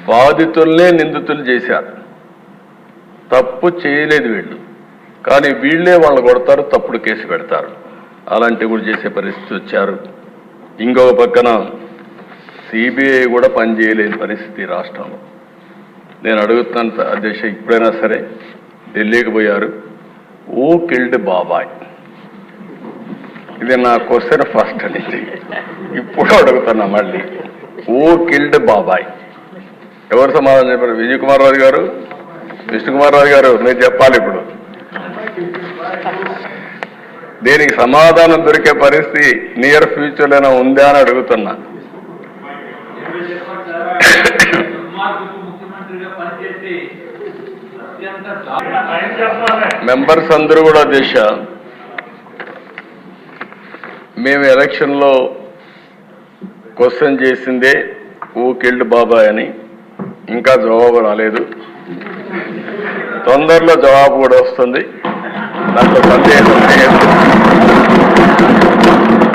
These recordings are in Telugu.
బాధితుల్నే నిందితులు చేశారు. తప్పు చేయలేదు వీళ్ళు, కానీ వీళ్ళే వాళ్ళు కొడతారు, తప్పుడు కేసు పెడతారు. అలాంటివి కూడా చేసే పరిస్థితి వచ్చారు. ఇంకొక పక్కన సిబిఐ కూడా పనిచేయలేని పరిస్థితి రాష్ట్రంలో. నేను అడుగుతున్నాను అధ్యక్ష, ఇప్పుడైనా సరే ఢిల్లీకి పోయారు. ఓ కిల్డ్ బాబాయ్, ఇది నా క్వశ్చన్ ఫస్ట్ నుంచి ఇప్పుడు అడుగుతున్నా మళ్ళీ. ఓ కిల్డ్ బాబాయ్ ఎవరు సమాధానం చెప్పారు? విజయ్ కుమార్ రాజు గారు, విష్ణుకుమార్ రాజు గారు, మీరు చెప్పాలి ఇప్పుడు. దీనికి సమాధానం దొరికే పరిస్థితి నియర్ ఫ్యూచర్లోనే ఉందా అని అడుగుతున్నా. మెంబర్స్ అందరూ కూడా దేశ మేము ఎలక్షన్లో క్వశ్చన్ చేసిందే ఓ కిల్డ్ బాబాయ్ అని. ఇంకా జవాబు రాలేదు, తొందరలో జవాబు కూడా వస్తుంది, దాంట్లో సందేహం లేదు.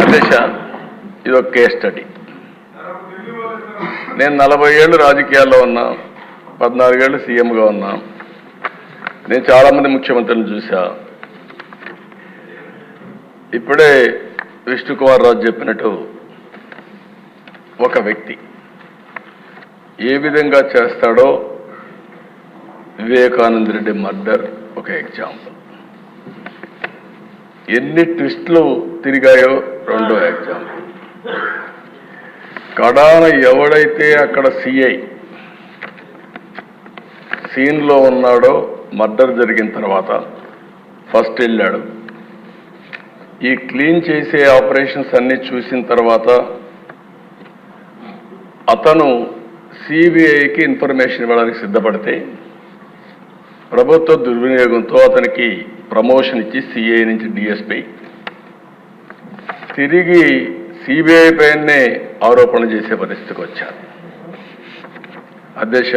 అధ్యక్ష, ఇది ఒక కేస్ స్టడీ. నేను 40 ఏళ్ళు రాజకీయాల్లో ఉన్నా, 14 ఏళ్ళు సీఎంగా ఉన్నా. నేను చాలామంది ముఖ్యమంత్రులను చూసా. ఇప్పుడే విష్ణుకుమార్ రాజు చెప్పినట్టు ఒక వ్యక్తి ఏ విధంగా చేస్తాడో వివేకానంద రెడ్డి మర్డర్ ఒక ఎగ్జాంపుల్. ఎన్ని ట్విస్టులు తిరిగాయో రెండో ఎగ్జాంపుల్. కడాన ఎవడైతే అక్కడ సిఐ సీన్లో ఉన్నాడో మర్డర్ జరిగిన తర్వాత ఫస్ట్ వెళ్ళాడు. ఈ క్లీన్ చేసే ఆపరేషన్స్ అన్ని చూసిన తర్వాత అతను సిబిఐకి ఇన్ఫర్మేషన్ ఇవ్వడానికి సిద్ధపడితే ప్రభుత్వ దుర్వినియోగంతో అతనికి ప్రమోషన్ ఇచ్చి సిఐ నుంచి డిఎస్పీ తిరిగి సిబిఐ పైనే ఆరోపణ చేసే పరిస్థితికి వచ్చారు. అధ్యక్ష,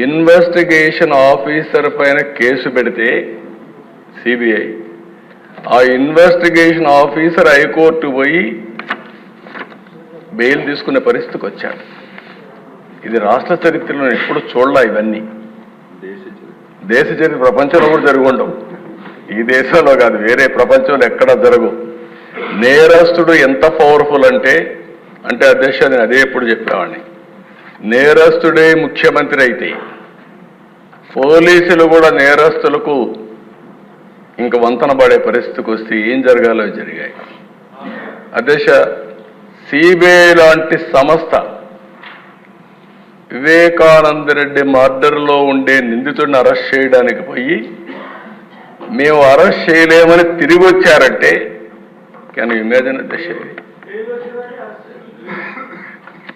ఇన్వెస్టిగేషన్ ఆఫీసర్ పైన కేసు పెడితే సిబిఐ, ఆ ఇన్వెస్టిగేషన్ ఆఫీసర్ హైకోర్టు పోయి బెయిల్ తీసుకునే పరిస్థితికి వచ్చాడు. ఇది రాష్ట్ర చరిత్రలో ఎప్పుడు చూడలే. ఇవన్నీ దేశ చరిత్ర ప్రపంచంలో కూడా జరుగుండవు. ఈ దేశంలో కాదు, వేరే ప్రపంచంలో ఎక్కడా జరగవు. నేరస్తుడు ఎంత పవర్ఫుల్ అంటే అధ్యక్ష, నేను అదే ఎప్పుడు చెప్పేవాడిని, నేరస్తుడే ముఖ్యమంత్రి అయితే పోలీసులు కూడా నేరస్తులకు ఇంక వంతన పడే పరిస్థితికి వస్తే ఏం జరగాలో జరిగాయి. అధ్యక్ష, సిబిఐ లాంటి సంస్థ వివేకానంద రెడ్డి మర్డర్లో ఉండే నిందితుడిని అరెస్ట్ చేయడానికి పోయి మేము అరెస్ట్ చేయలేమని తిరిగి వచ్చారంటే కెన్ యు ఇమాజిన్ అధ్యక్ష?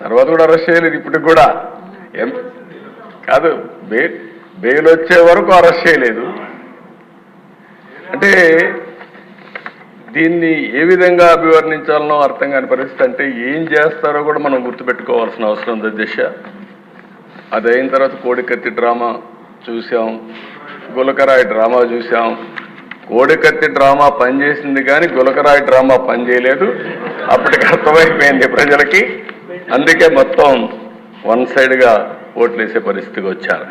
తర్వాత కూడా అరెస్ట్ చేయలేదు, ఇప్పటికి కూడా ఏం కాదు, బెయిల్ వచ్చే వరకు అరెస్ట్ చేయలేదు. అంటే దీన్ని ఏ విధంగా అభివర్ణించాలనో అర్థం కాని పరిస్థితి. అంటే ఏం చేస్తారో కూడా మనం గుర్తుపెట్టుకోవాల్సిన అవసరం ఉంది అధ్యక్ష. అది అయిన తర్వాత కోడికత్తి డ్రామా చూసాం, గులకరాయి డ్రామా చూసాం. కోడికత్తి డ్రామా పనిచేసింది కానీ గులకరాయి డ్రామా పనిచేయలేదు. అప్పటికి అర్థమైపోయింది ప్రజలకి. అందుకే మొత్తం వన్ సైడ్గా ఓట్లు వేసే పరిస్థితికి వచ్చారు.